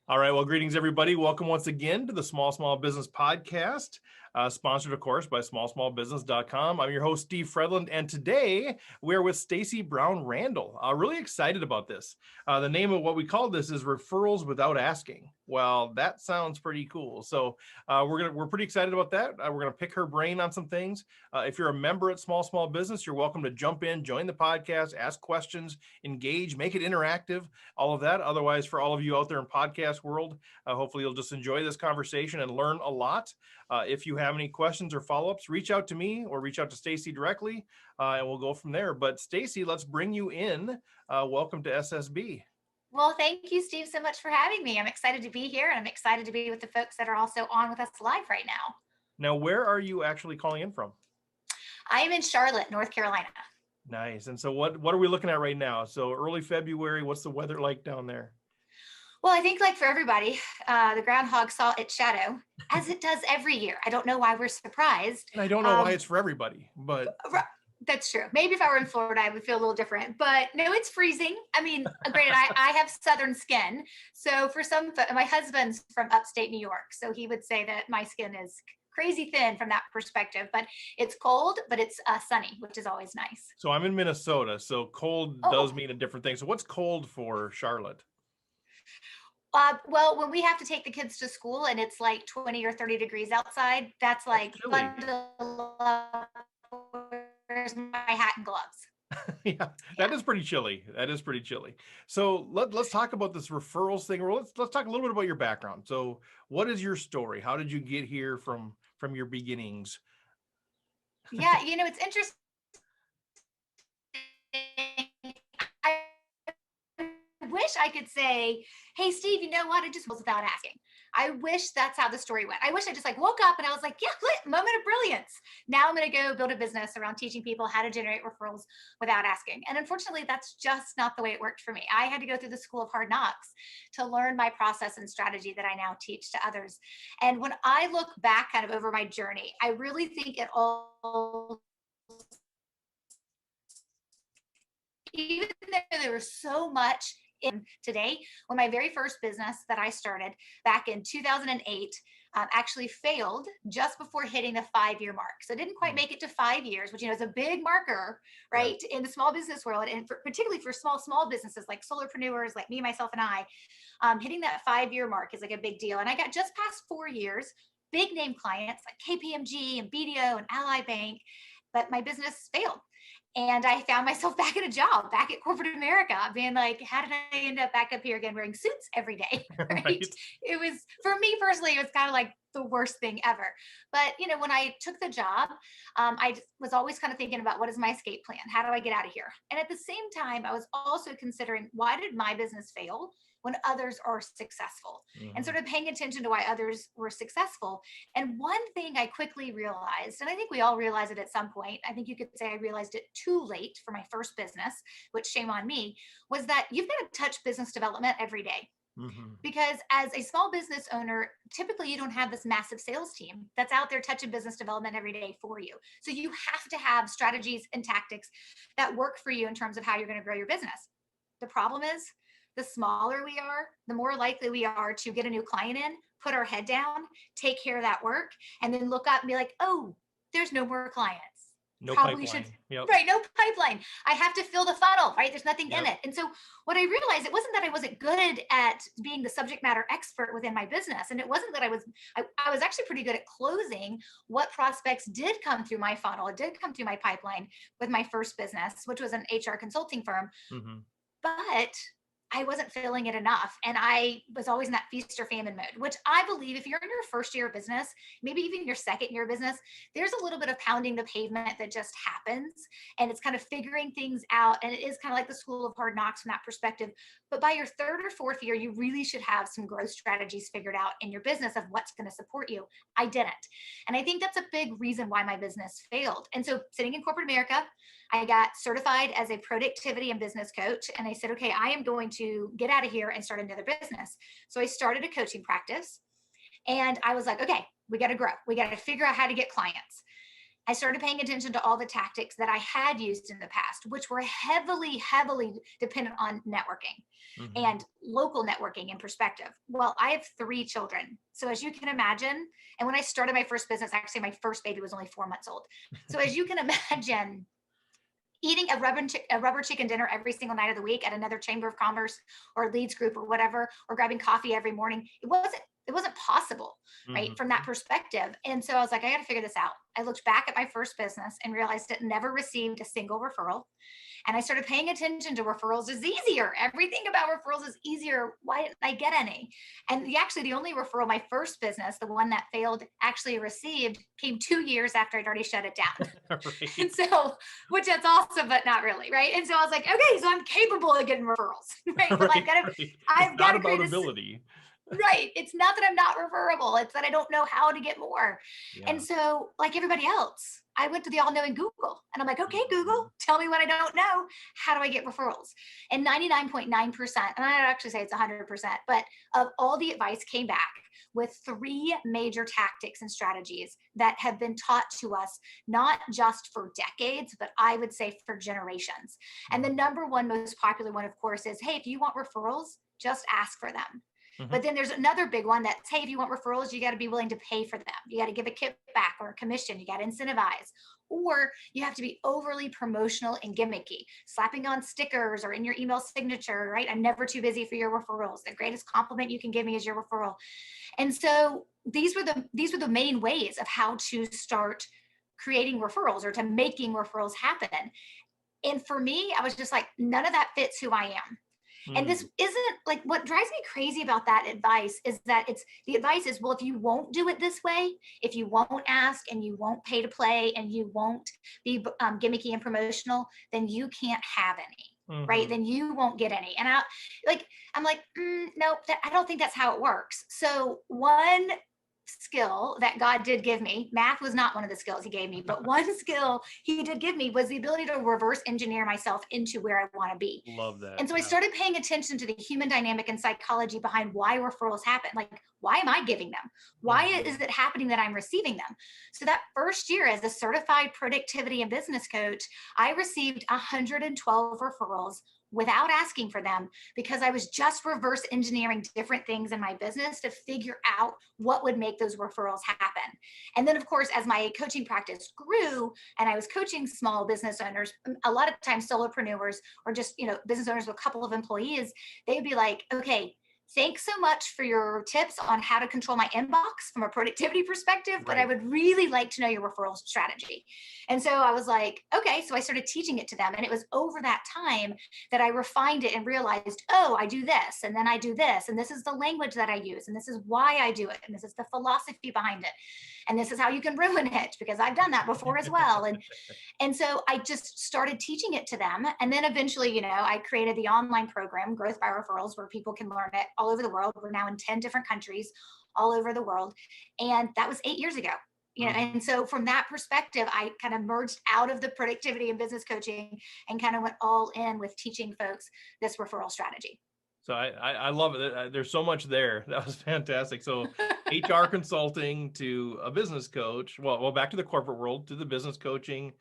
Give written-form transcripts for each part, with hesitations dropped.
All right. Well, greetings, everybody. Welcome once again to the Small Business Podcast, sponsored, of course, by smallbusiness.com. I'm your host, Steve Fredland, and today we're with Stacey Brown Randall. Really excited about this. The name of what we call this is Referrals Without Asking. Well, that sounds pretty cool. So we're pretty excited about that. We're going to pick her brain on some things. If you're a member at Small Business, you're welcome to jump in, join the podcast, ask questions, engage, make it interactive, all of that. Otherwise, for all of you out there in podcast world, hopefully you'll just enjoy this conversation and learn a lot. If you have any questions or follow-ups, reach out to me or reach out to Stacey directly, and we'll go from there. But Stacey, let's bring you in. Welcome to SSB. Well, thank you, Steve, so much for having me. I'm excited to be here, and I'm excited to be with the folks that are also on with us live right now. Now, where are you actually calling in from? I am in Charlotte, North Carolina. Nice. And so what are we looking at right now? So early February, what's the weather like down there? Well, I think like for everybody, the groundhog saw its shadow, as it does every year. I don't know why we're surprised. And I don't know why it's for everybody, but... That's true. Maybe if I were in Florida, I would feel a little different, but no, it's freezing. I mean, granted, I have Southern skin. So for my husband's from upstate New York. So he would say that my skin is crazy thin from that perspective, but it's cold, but it's sunny, which is always nice. So I'm in Minnesota. So cold does mean a different thing. So what's cold for Charlotte? Well, when we have to take the kids to school and it's like 20 or 30 degrees outside, that's like where's my hat and gloves? Yeah, that is pretty chilly. That is pretty chilly. So let's talk about this referrals thing. Well, let's talk a little bit about your background. So what is your story? How did you get here from your beginnings? Yeah, it's interesting. I wish I could say, hey, Steve, you know what? It just was without asking. I wish that's how the story went. I wish I just woke up and I was like, yeah, moment of brilliance. Now I'm going to go build a business around teaching people how to generate referrals without asking. And unfortunately, that's just not the way it worked for me. I had to go through the school of hard knocks to learn my process and strategy that I now teach to others. And when I look back kind of over my journey, I really think it all, even though there was so much in today, when my very first business that I started back in 2008 actually failed just before hitting the 5-year mark. So I didn't quite make it to 5 years, which is a big marker, right, in the small business world, and particularly for small businesses like solopreneurs, like me, myself, and I. Hitting that 5-year mark is like a big deal. And I got just past 4 years, big name clients like KPMG and BDO and Ally Bank, but my business failed. And I found myself back at a job, back at corporate America, being like, how did I end up back up here again wearing suits every day? Right? It was, for me personally, it was kind of like the worst thing ever. But, when I took the job, I was always kind of thinking about what is my escape plan? How do I get out of here? And at the same time, I was also considering, why did my business fail when others are successful, and sort of paying attention to why others were successful. And one thing I quickly realized, and I think we all realize it at some point, I think you could say I realized it too late for my first business, which shame on me, was that you've got to touch business development every day. Because as a small business owner, typically you don't have this massive sales team that's out there touching business development every day for you. So you have to have strategies and tactics that work for you in terms of how you're going to grow your business. The problem is, the smaller we are, the more likely we are to get a new client in, put our head down, take care of that work, and then look up and be like, oh, there's no more clients. No pipeline. Right, no pipeline. I have to fill the funnel, right? There's nothing in it. And so what I realized, it wasn't that I wasn't good at being the subject matter expert within my business. And it wasn't that I was actually pretty good at closing what prospects did come through my funnel. It did come through my pipeline with my first business, which was an HR consulting firm. But I wasn't feeling it enough. And I was always in that feast or famine mode, which I believe if you're in your first year of business, maybe even your second year of business, there's a little bit of pounding the pavement that just happens. And it's kind of figuring things out. And it is kind of like the school of hard knocks from that perspective. But by your third or fourth year, you really should have some growth strategies figured out in your business of what's going to support you. I didn't. And I think that's a big reason why my business failed. And so sitting in corporate America, I got certified as a productivity and business coach. And I said, okay, I am going to get out of here and start another business. So I started a coaching practice and I was like, okay, we got to grow. We got to figure out how to get clients. I started paying attention to all the tactics that I had used in the past, which were heavily, heavily dependent on networking and local networking in perspective. Well, I have 3 children. So as you can imagine, and when I started my first business, actually my first baby was only 4 months old. So as you can imagine, eating a rubber chicken dinner every single night of the week at another chamber of commerce or Leads group or whatever, or grabbing coffee every morning, it wasn't possible, right, from that perspective. And so I was like, I got to figure this out. I looked back at my first business and realized it never received a single referral. And I started paying attention to referrals is easier. Everything about referrals is easier. Why didn't I get any? And the only referral my first business, the one that failed, actually received came 2 years after I'd already shut it down. Right. And so, which that's awesome, but not really, right? And so I was like, okay, so I'm capable of getting referrals, right? But Right, I've got to about create ability. right. It's not that I'm not referable. It's that I don't know how to get more. Yeah. And so, like everybody else, I went to the all-knowing Google and I'm like, okay, Google, tell me what I don't know. How do I get referrals? And 99.9%, and I'd actually say it's 100%, but of all the advice came back with 3 major tactics and strategies that have been taught to us, not just for decades, but I would say for generations. And the number one most popular one, of course, is, hey, if you want referrals, just ask for them. But then there's another big one that's, hey, if you want referrals, you got to be willing to pay for them. You got to give a kickback or a commission. You got to incentivize, or you have to be overly promotional and gimmicky, slapping on stickers or in your email signature, right? I'm never too busy for your referrals. The greatest compliment you can give me is your referral. And so these were the main ways of how to start creating referrals or to making referrals happen. And for me, I was just like, none of that fits who I am. And this isn't like, what drives me crazy about that advice is that the advice is, well, if you won't do it this way, if you won't ask and you won't pay to play and you won't be gimmicky and promotional, then you can't have any, right? Then you won't get any. And I'm like, no, I don't think that's how it works. So one skill that God did give me, math was not one of the skills he gave me, but one skill he did give me was the ability to reverse engineer myself into where I want to be. Love that. And so I started paying attention to the human dynamic and psychology behind why referrals happen. Like, why am I giving them? Why is it happening that I'm receiving them? So that first year as a certified productivity and business coach, I received 112 referrals without asking for them, because I was just reverse engineering different things in my business to figure out what would make those referrals happen. And then, of course, as my coaching practice grew and I was coaching small business owners, a lot of times solopreneurs or just, business owners with a couple of employees, they would be like, okay, thanks so much for your tips on how to control my inbox from a productivity perspective, but I would really like to know your referral strategy. And so I was like, okay, so I started teaching it to them. And it was over that time that I refined it and realized, oh, I do this, and then I do this, and this is the language that I use, and this is why I do it, and this is the philosophy behind it, and this is how you can ruin it, because I've done that before as well. And so I just started teaching it to them. And then eventually, I created the online program, Growth by Referrals, where people can learn it all over the world. We're now in 10 different countries all over the world. And that was 8 years ago. And so from that perspective, I kind of merged out of the productivity and business coaching and kind of went all in with teaching folks this referral strategy. So I love it. There's so much there. That was fantastic. So HR consulting to a business coach, well, back to the corporate world, to the business coaching,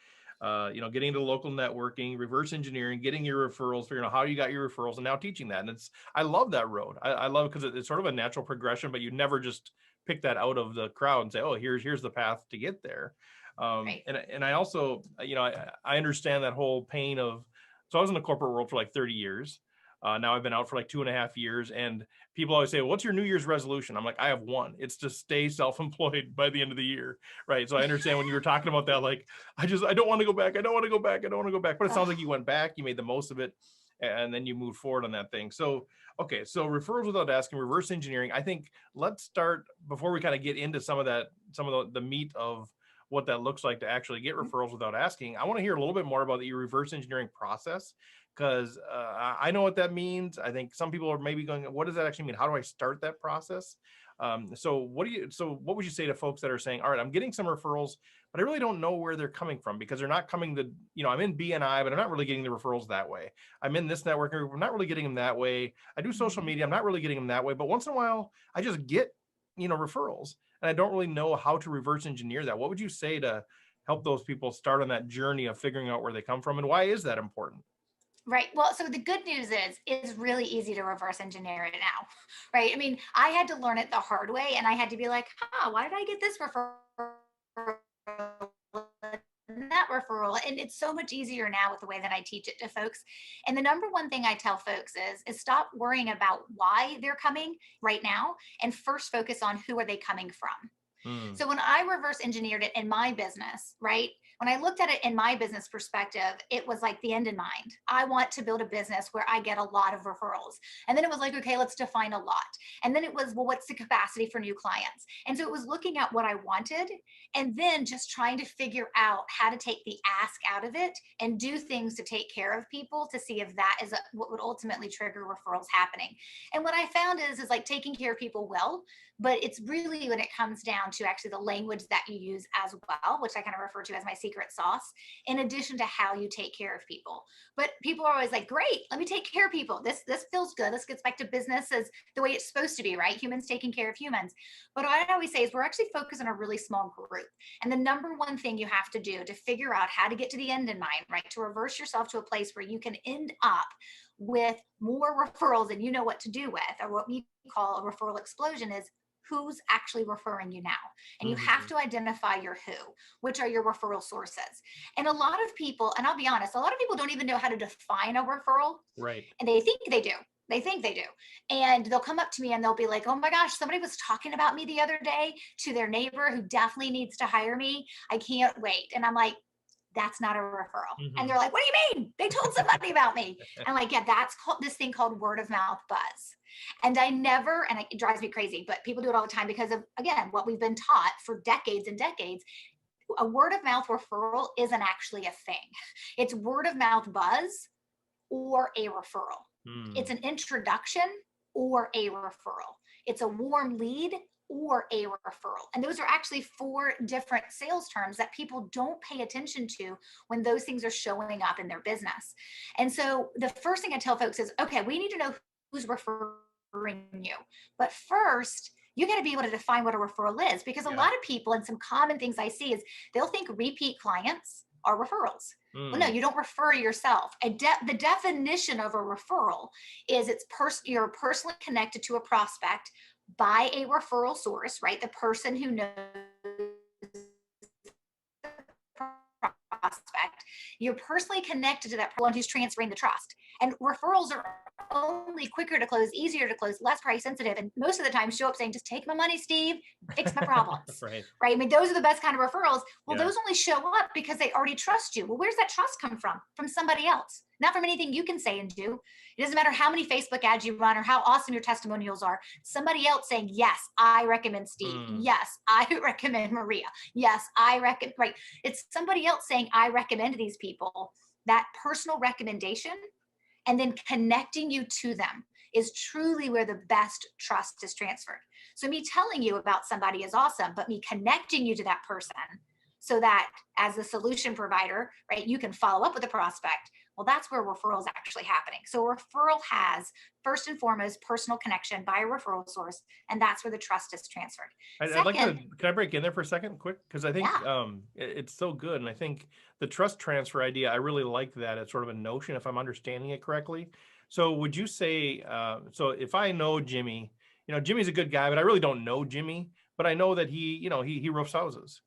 getting into local networking, reverse engineering, getting your referrals, figuring out how you got your referrals, and now teaching that. And I love that road. I love it because it's sort of a natural progression, but you never just pick that out of the crowd and say, oh, here's the path to get there. Right. And I also, I understand that whole pain of, so I was in the corporate world for like 30 years. Now I've been out for like 2.5 years, and people always say, well, what's your New Year's resolution? I'm like, I have one. It's to stay self-employed by the end of the year. Right. So I understand when you were talking about that, like, I don't want to go back. I don't want to go back. I don't want to go back. But it sounds like you went back, you made the most of it, and then you moved forward on that thing. So, okay. So referrals without asking, reverse engineering. I think let's start before we kind of get into some of the meat of what that looks like to actually get referrals without asking. I want to hear a little bit more about your reverse engineering process, because I know what that means. I think some people are maybe going, what does that actually mean? How do I start that process? So what would you say to folks that are saying, all right, I'm getting some referrals, but I really don't know where they're coming from, because they're not coming I'm in BNI, but I'm not really getting the referrals that way. I'm in this network group, I'm not really getting them that way. I do social media, I'm not really getting them that way. But once in a while, I just get, referrals, and I don't really know how to reverse engineer that. What would you say to help those people start on that journey of figuring out where they come from, and why is that important? Right. Well, so the good news is it's really easy to reverse engineer it now, right? I mean, I had to learn it the hard way, and I had to be like, why did I get this referral? That referral, and it's so much easier now with the way that I teach it to folks. And the number one thing I tell folks is stop worrying about why they're coming right now, and first focus on who are they coming from. Mm. So when I reverse engineered it in my business, right? When I looked at it in my business perspective, it was like the end in mind. I want to build a business where I get a lot of referrals. And then it was like, okay, let's define a lot. And then it was, well, what's the capacity for new clients? And so it was looking at what I wanted and then just trying to figure out how to take the ask out of it and do things to take care of people to see if that is what would ultimately trigger referrals happening. And what I found is like taking care of people well, but it's really when it comes down to actually the language that you use as well, which I kind of refer to as my secret sauce, in addition to how you take care of people. But people are always like, great, let me take care of people. This feels good. This gets back to business as the way it's supposed to be, right? Humans taking care of humans. But what I always say is we're actually focused on a really small group. And the number one thing you have to do to figure out how to get to the end in mind, right? To reverse yourself to a place where you can end up with more referrals than you know what to do with, or what we call a referral explosion, is who's actually referring you now. And you have to identify your who, which are your referral sources. And a lot of people, and I'll be honest, a lot of people don't even know how to define a referral. Right. And they think they do. They think they do. And they'll come up to me and they'll be like, oh my gosh, somebody was talking about me the other day to their neighbor who definitely needs to hire me. I can't wait. And I'm like, that's not a referral. Mm-hmm. And they're like, what do you mean? They told somebody about me. I'm like, yeah, that's called this thing called word of mouth buzz. And I never, and it drives me crazy, but people do it all the time because of, again, what we've been taught for decades and decades. A word of mouth referral isn't actually a thing. It's word of mouth buzz or a referral. It's an introduction or a referral. It's a warm lead or a referral. And those are actually 4 different sales terms that people don't pay attention to when those things are showing up in their business. And so the first thing I tell folks is, okay, we need to know who's referring you. But first, you got to be able to define what a referral is, because a lot of people, and some common things I see is they'll think repeat clients are referrals. Well, no, you don't refer yourself. The definition of a referral is you're personally connected to a prospect by a referral source, right? The person who knows the prospect. You're personally connected to that one who's transferring the trust. And referrals are only quicker to close, easier to close, less price sensitive, and most of the time show up saying, just take my money, Steve, fix my problems. Right. I mean, those are the best kind of referrals. Well, those only show up because they already trust you. Well, where's that trust come from? From somebody else, not from anything you can say and do. It doesn't matter how many Facebook ads you run or how awesome your testimonials are. Somebody else saying, yes, I recommend Steve. Yes, I recommend Maria. Yes, I recommend, right? It's somebody else saying, I recommend these people. That personal recommendation and then connecting you to them is truly where the best trust is transferred. So me telling you about somebody is awesome, but me connecting you to that person so that as a solution provider, right, you can follow up with a prospect. Well, that's where referral is actually happening. So referral has first and foremost personal connection by a referral source, and that's where the trust is transferred. I'd like to, can I break in there for a second quick? Because I think it's so good. And I think the trust transfer idea, I really like that as sort of a notion, if I'm understanding it correctly. So would you say, so if I know Jimmy, Jimmy's a good guy, but I really don't know Jimmy, but I know that he roofs houses.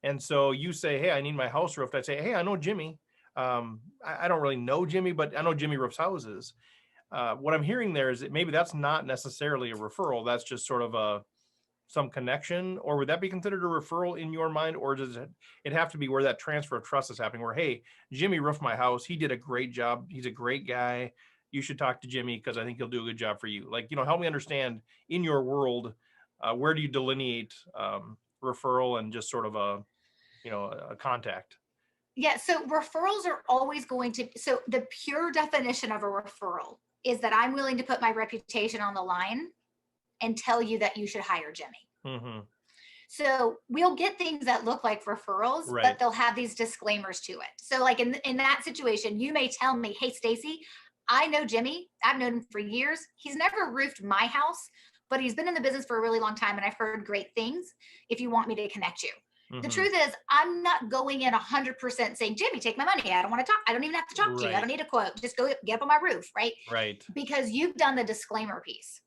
And so you say, hey, I need my house roofed. I say, hey, I know Jimmy. I don't really know Jimmy, but I know Jimmy roofs houses. What I'm hearing there is that maybe that's not necessarily a referral. That's just sort of some connection, or would that be considered a referral in your mind? Or does it have to be where that transfer of trust is happening, where, hey, Jimmy roofed my house. He did a great job. He's a great guy. You should talk to Jimmy because I think he'll do a good job for you. Like, help me understand in your world, where do you delineate referral and just sort of a contact? Yeah, so referrals are always going to, so the pure definition of a referral is that I'm willing to put my reputation on the line and tell you that you should hire Jimmy. Mm-hmm. So we'll get things that look like referrals, but they'll have these disclaimers to it. So like in that situation, you may tell me, hey, Stacey, I know Jimmy. I've known him for years. He's never roofed my house, but he's been in the business for a really long time and I've heard great things if you want me to connect you. The Mhm. truth is, I'm not going in 100% saying, Jimmy, take my money. I don't want to talk. I don't even have to talk to you. I don't Right. need a quote. Just go get up on my roof, right? Right. Because you've done the disclaimer piece.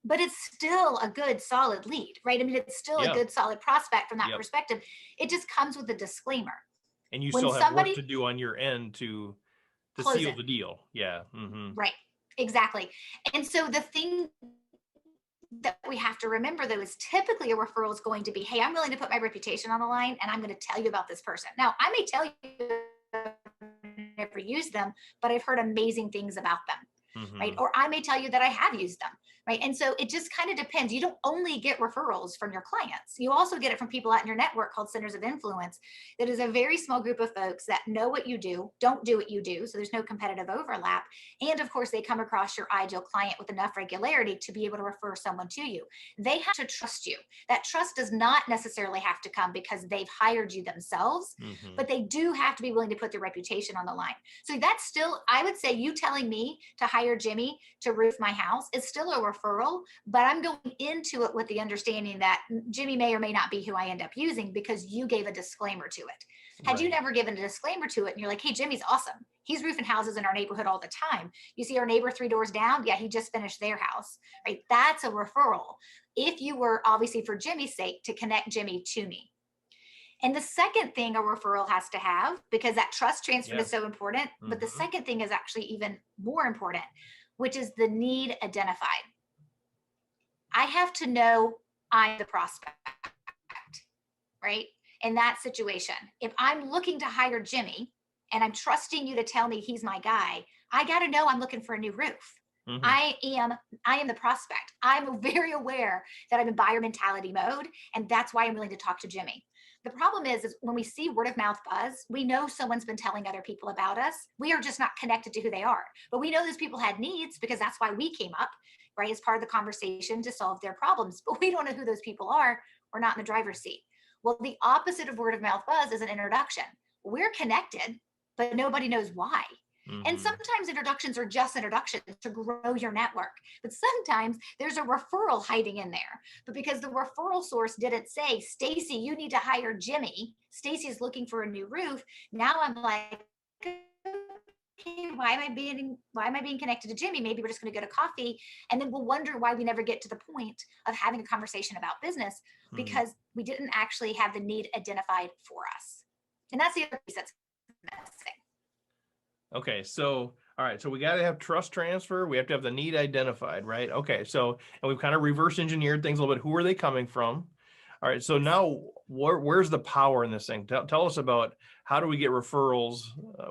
But it's still a good solid lead, right? I mean, it's still a Yeah. good solid prospect from that Yep. perspective. It just comes with a disclaimer. And you When still have work somebody to do on your end to close seal it, the deal. Yeah. Mhm. right? Exactly. And so the thing that we have to remember though is typically a referral is going to be, hey, I'm willing to put my reputation on the line and I'm going to tell you about this person. Now, I may tell you I've never used them, but I've heard amazing things about them. Right? Mhm. Or I may tell you that I have used them, right? And so it just kind of depends. You don't only get referrals from your clients, you also get it from people out in your network called centers of influence. That is a very small group of folks that know what you do, don't do what you do. So there's no competitive overlap. And of course, they come across your ideal client with enough regularity to be able to refer someone to you. They have to trust you. That trust does not necessarily have to come because they've hired you themselves, Mhm. but they do have to be willing to put their reputation on the line. So that's still, I would say, you telling me to hire Jimmy to roof my house is still a referral, but I'm going into it with the understanding that Jimmy may or may not be who I end up using because you gave a disclaimer to it. Had you Right. never given a disclaimer to it and you're like, hey, Jimmy's awesome. He's roofing houses in our neighborhood all the time. You see our neighbor 3 doors down? Yeah, he just finished their house, right? That's a referral. If you were obviously for Jimmy's sake to connect Jimmy to me. And the second thing a referral has to have, because that trust transfer Yeah. is so important, but the Mhm. second thing is actually even more important, which is the need identified. I have to know I'm the prospect, right? In that situation, if I'm looking to hire Jimmy and I'm trusting you to tell me he's my guy, I got to know I'm looking for a new roof. Mhm. I am the prospect. I'm very aware that I'm in buyer mentality mode, and that's why I'm willing to talk to Jimmy. The problem is when we see word of mouth buzz, we know someone's been telling other people about us. We are just not connected to who they are, but we know those people had needs because that's why we came up, right, as part of the conversation to solve their problems. But we don't know who those people are. We're not in the driver's seat. Well, the opposite of word of mouth buzz is an introduction. We're connected, but nobody knows why. And Mhm. sometimes introductions are just introductions to grow your network, but sometimes there's a referral hiding in there. But because the referral source didn't say, Stacey, you need to hire Jimmy, Stacey's looking for a new roof. Now I'm like, okay, why am I being connected to Jimmy? Maybe we're just going to go to coffee, and then we'll wonder why we never get to the point of having a conversation about business Mhm. because we didn't actually have the need identified for us. And that's the other piece that's missing. Okay, so all right, so we got to have trust transfer. We have to have the need identified, right? Okay, so and we've kind of reverse engineered things a little bit. Who are they coming from? All right, so Yes. now where's the power in this thing? Tell us about how do we get referrals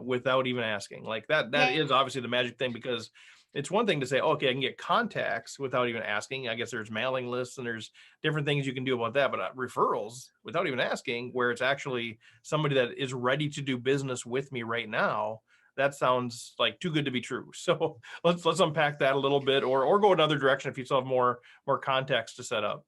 without even asking? Like that Yeah. is obviously the magic thing because it's one thing to say, okay, I can get contacts without even asking. I guess there's mailing lists and there's different things you can do about that, but referrals without even asking, where it's actually somebody that is ready to do business with me right now, that sounds like too good to be true. So let's unpack that a little bit, or go another direction if you still have more context to set up.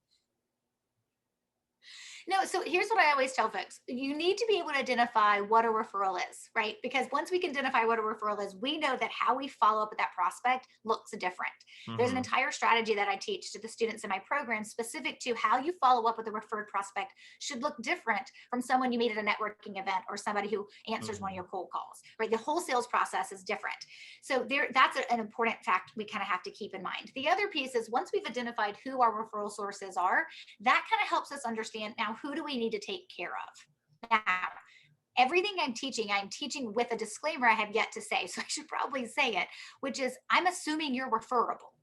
No, so here's what I always tell folks. You need to be able to identify what a referral is, right? Because once we can identify what a referral is, we know that how we follow up with that prospect looks different. There's an Mm-hmm. entire strategy that I teach to the students in my program specific to how you follow up with a referred prospect should look different from someone you meet at a networking event or somebody who answers one of Mm-hmm. your cold calls, right? The whole sales process is different. So that's an important fact we kind of have to keep in mind. The other piece is once we've identified who our referral sources are, that kind of helps us understand now who do we need to take care of. Now, everything I'm teaching with a disclaimer I have yet to say, so I should probably say it, which is I'm assuming you're referable.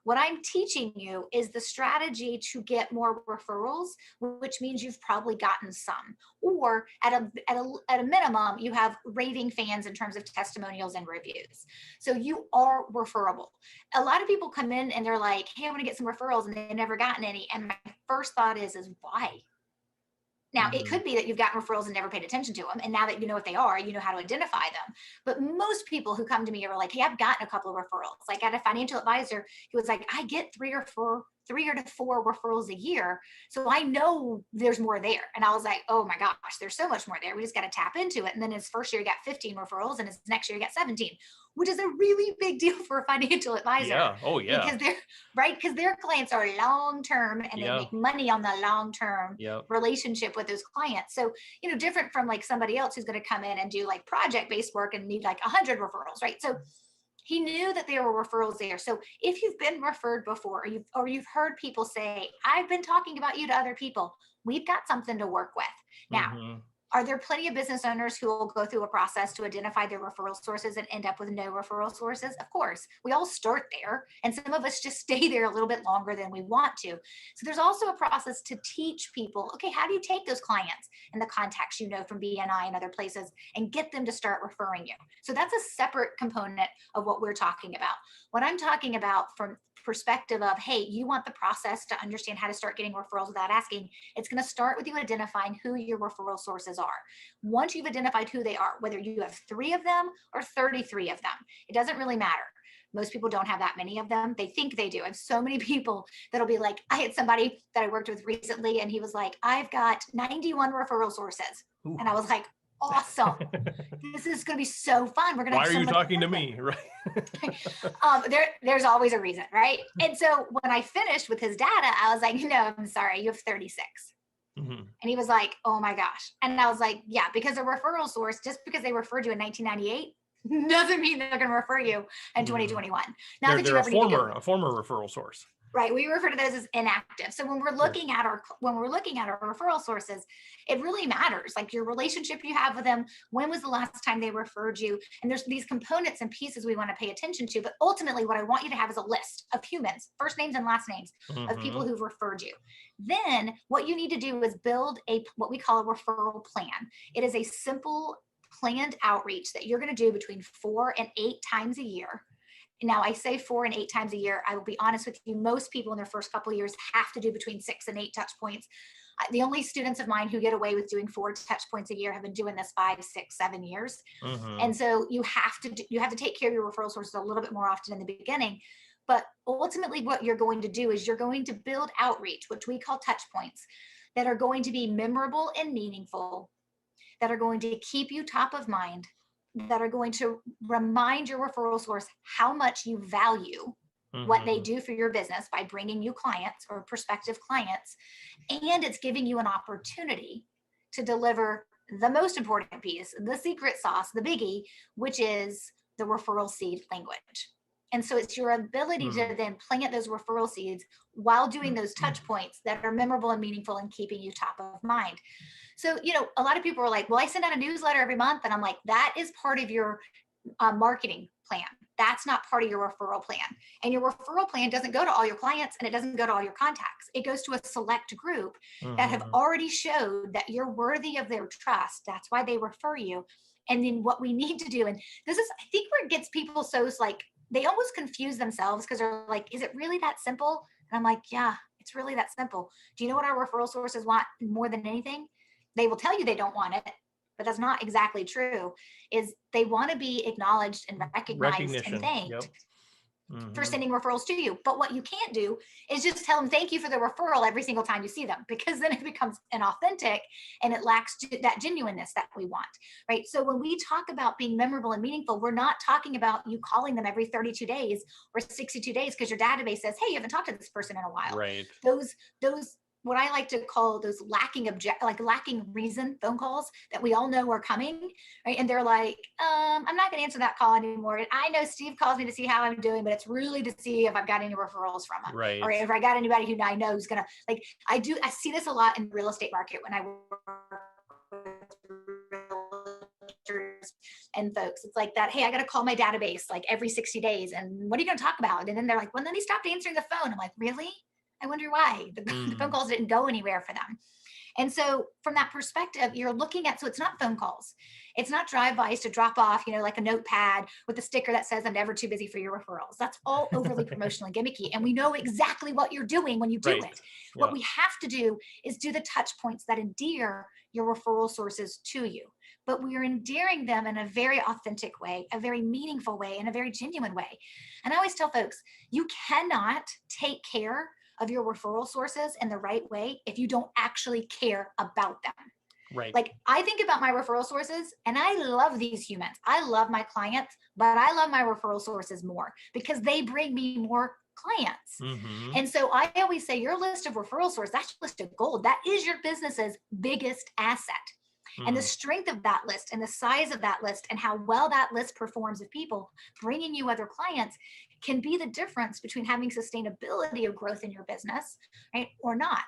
What I'm teaching you is the strategy to get more referrals, which means you've probably gotten some, or at a minimum, you have raving fans in terms of testimonials and reviews. So you are referable. A lot of people come in and they're like, "Hey, I want to get some referrals," and they've never gotten any. And my first thought is why? Now, it Mm-hmm. could be that you've gotten referrals and never paid attention to them. And now that you know what they are, you know how to identify them. But most people who come to me are like, hey, I've gotten a couple of referrals. Like I had a financial advisor who was like, I get 3 or 4 3 or 4 referrals a year. So I know there's more there. And I was like, oh my gosh, there's so much more there. We just got to tap into it. And then his first year, he got 15 referrals, and his next year, he got 17, which is a really big deal for a financial advisor. Yeah. Oh, yeah. Because they're right. Because their clients are long-term, and they make money on the long-term relationship with those clients. So, different from like somebody else who's going to come in and do like project-based work and need like 100 referrals, right? So he knew that there were referrals there. So if you've been referred before, or you've heard people say, I've been talking about you to other people, we've got something to work with. Now, are there plenty of business owners who will go through a process to identify their referral sources and end up with no referral sources? Of course, we all start there, and some of us just stay there a little bit longer than we want to. So there's also a process to teach people, okay, how do you take those clients and the contacts from BNI and other places and get them to start referring you? So that's a separate component of what we're talking about. What I'm talking about from perspective of, hey, you want the process to understand how to start getting referrals without asking, it's going to start with you identifying who your referral sources are. Once you've identified who they are, whether you have 3 of them or 33 of them, it doesn't really matter. Most people don't have that many of them. They think they do. I have so many people that'll be like, I had somebody that I worked with recently, and he was like, I've got 91 referral sources. Ooh. And I was like, awesome. This is going to be so fun. We're going to Why are you talking to me? Right. There's always a reason, right? And so when I finished with his data, I was like, no, I'm sorry, you have 36. And he was like, oh my gosh. And I was like, yeah, because a referral source, just because they referred you in 1998 doesn't mean they're going to refer you in 2021. Now that you ever need a former referral source. Right. We refer to those as inactive. So when we're looking at our referral sources, it really matters. Like your relationship you have with them, when was the last time they referred you? And there's these components and pieces we want to pay attention to. But ultimately, what I want you to have is a list of humans, first names and last names of people who've referred you. Then what you need to do is build what we call a referral plan. It is a simple planned outreach that you're going to do between 4 and 8 times a year. Now, I say 4 and 8 times a year. I will be honest with you, most people in their first couple of years have to do between 6 and 8 touch points. The only students of mine who get away with doing 4 touch points a year have been doing this 5, 6, 7 years. And so you have to take care of your referral sources a little bit more often in the beginning. But ultimately, what you're going to do is you're going to build outreach, which we call touch points, that are going to be memorable and meaningful, that are going to keep you top of mind, that are going to remind your referral source how much you value what they do for your business by bringing you clients or prospective clients. And it's giving you an opportunity to deliver the most important piece, the secret sauce, the biggie, which is the referral seed language. And so it's your ability to then plant those referral seeds while doing those touch points that are memorable and meaningful and keeping you top of mind. So, a lot of people are like, well, I send out a newsletter every month. And I'm like, that is part of your marketing plan. That's not part of your referral plan. And your referral plan doesn't go to all your clients, and it doesn't go to all your contacts. It goes to a select group that have already showed that you're worthy of their trust. That's why they refer you. And then what we need to do, and this is, I think, where it gets people so like, they almost confuse themselves because they're like, is it really that simple? And I'm like, yeah, it's really that simple. Do you know what our referral sources want more than anything? They will tell you they don't want it, but that's not exactly true. Is they want to be acknowledged and recognized and thanked for sending referrals to you. But what you can't do is just tell them thank you for the referral every single time you see them, because then it becomes inauthentic and it lacks that genuineness that we want, right? So when we talk about being memorable and meaningful, we're not talking about you calling them every 32 days or 62 days because your database says, hey, you haven't talked to this person in a while. Right. Those what I like to call those lacking reason phone calls that we all know are coming, right? And they're like, I'm not going to answer that call anymore. And I know Steve calls me to see how I'm doing, but it's really to see if I've got any referrals from him, right? Or if I got anybody who I know who's going to like. I see this a lot in the real estate market when I work with realtors and folks. It's like that. Hey, I got to call my database like every 60 days, and what are you going to talk about? And then they're like, well, then he stopped answering the phone. I'm like, really? I wonder why the phone calls didn't go anywhere for them. And so from that perspective, you're looking at, so it's not phone calls. It's not drive-bys to drop off, like a notepad with a sticker that says, I'm never too busy for your referrals. That's all overly promotional and gimmicky. And we know exactly what you're doing when you do it. What we have to do is do the touch points that endear your referral sources to you. But we are endearing them in a very authentic way, a very meaningful way, and a very genuine way. And I always tell folks, you cannot take care of your referral sources in the right way if you don't actually care about them. Right. Like I think about my referral sources and I love these humans. I love my clients, but I love my referral sources more because they bring me more clients. Mm-hmm. And so I always say your list of referral sources, that's your list of gold. That is your business's biggest asset. And the strength of that list and the size of that list and how well that list performs with people bringing you other clients can be the difference between having sustainability of growth in your business, right, or not.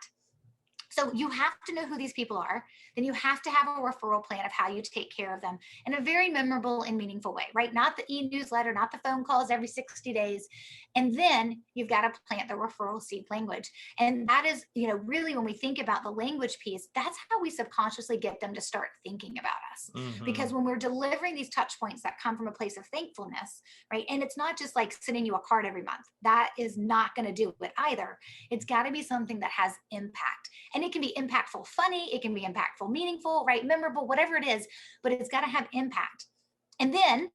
So you have to know who these people are. Then you have to have a referral plan of how you take care of them in a very memorable and meaningful way, right? Not the e-newsletter, not the phone calls every 60 days. And then you've got to plant the referral seed language. And that is, really when we think about the language piece, that's how we subconsciously get them to start thinking about us. Mm-hmm. Because when we're delivering these touch points that come from a place of thankfulness, right? And it's not just like sending you a card every month. That is not going to do it either. It's got to be something that has impact. And it can be impactful, funny, it can be impactful, meaningful, right? Memorable, whatever it is, but it's got to have impact. And then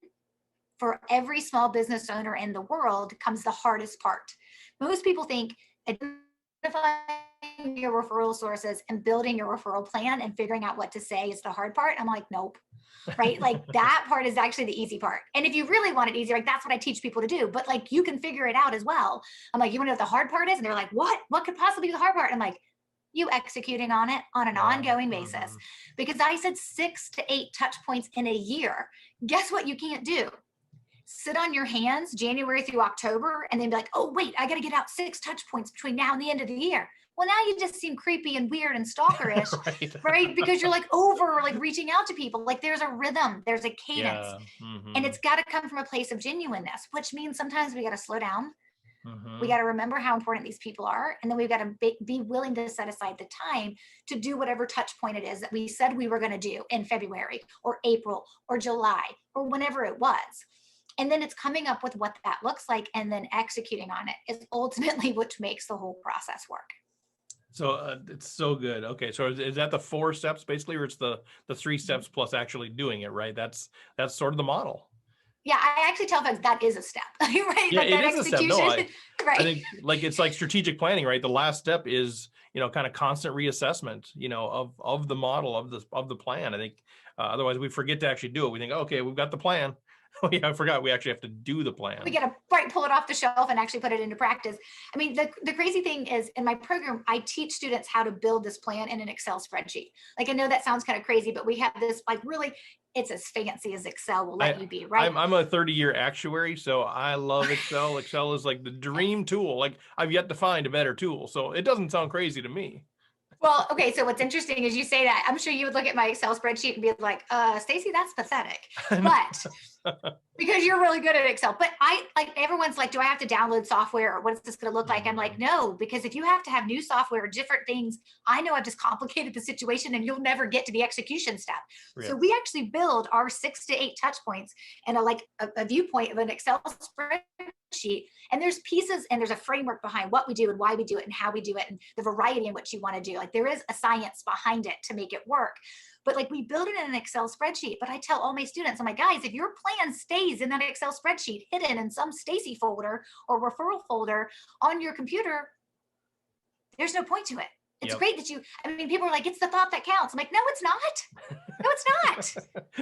for every small business owner in the world comes the hardest part. Most people think identifying your referral sources and building your referral plan and figuring out what to say is the hard part. I'm like, nope. Right? Like that part is actually the easy part. And if you really want it easy, like that's what I teach people to do, but like you can figure it out as well. I'm like, you want to know what the hard part is? And they're like, what could possibly be the hard part? I'm like, you executing on it on an ongoing basis. Because I said 6 to 8 touch points in a year. Guess what you can't do? Sit on your hands January through October and then be like, oh, wait, I got to get out 6 touch points between now and the end of the year. Well, now you just seem creepy and weird and stalkerish, right? Because you're like reaching out to people. Like there's a rhythm, there's a cadence, and it's got to come from a place of genuineness, which means sometimes we got to slow down. We got to remember how important these people are. And then we've got to be willing to set aside the time to do whatever touch point it is that we said we were going to do in February or April or July or whenever it was. And then it's coming up with what that looks like and then executing on it is ultimately what makes the whole process work. So it's so good. Okay. So is that the 4 steps basically, or it's the 3 steps plus actually doing it, right? That's sort of the model. Yeah, I actually tell folks that is a step, right? Yeah, like it is a step. No, right. I think like it's like strategic planning, right? The last step is, kind of constant reassessment, of the model of the plan. I think otherwise we forget to actually do it. We think, okay, we've got the plan. Oh yeah, I forgot we actually have to do the plan. We got to pull it off the shelf and actually put it into practice. I mean, the crazy thing is in my program, I teach students how to build this plan in an Excel spreadsheet. Like I know that sounds kind of crazy, but we have this like really, it's as fancy as Excel will let you be, right? I'm a 30-year actuary, so I love Excel. Excel is like the dream tool. Like I've yet to find a better tool. So it doesn't sound crazy to me. Well, okay. So what's interesting is you say that. I'm sure you would look at my Excel spreadsheet and be like, Stacey, that's pathetic. But because you're really good at Excel. But everyone's like, do I have to download software or what is this going to look like? I'm like, no, because if you have to have new software or different things, I know I've just complicated the situation and you'll never get to the execution step. Yeah. So we actually build our 6 to 8 touch points and a viewpoint of an Excel spreadsheet. And there's pieces and there's a framework behind what we do and why we do it and how we do it and the variety in which you want to do. Like there is a science behind it to make it work. But like we build it in an Excel spreadsheet. But I tell all my students, I'm like, guys, if your plan stays in that Excel spreadsheet, hidden in some Stacey folder or referral folder on your computer, there's no point to it. It's great that people are like, it's the thought that counts. I'm like, no, it's not. No, it's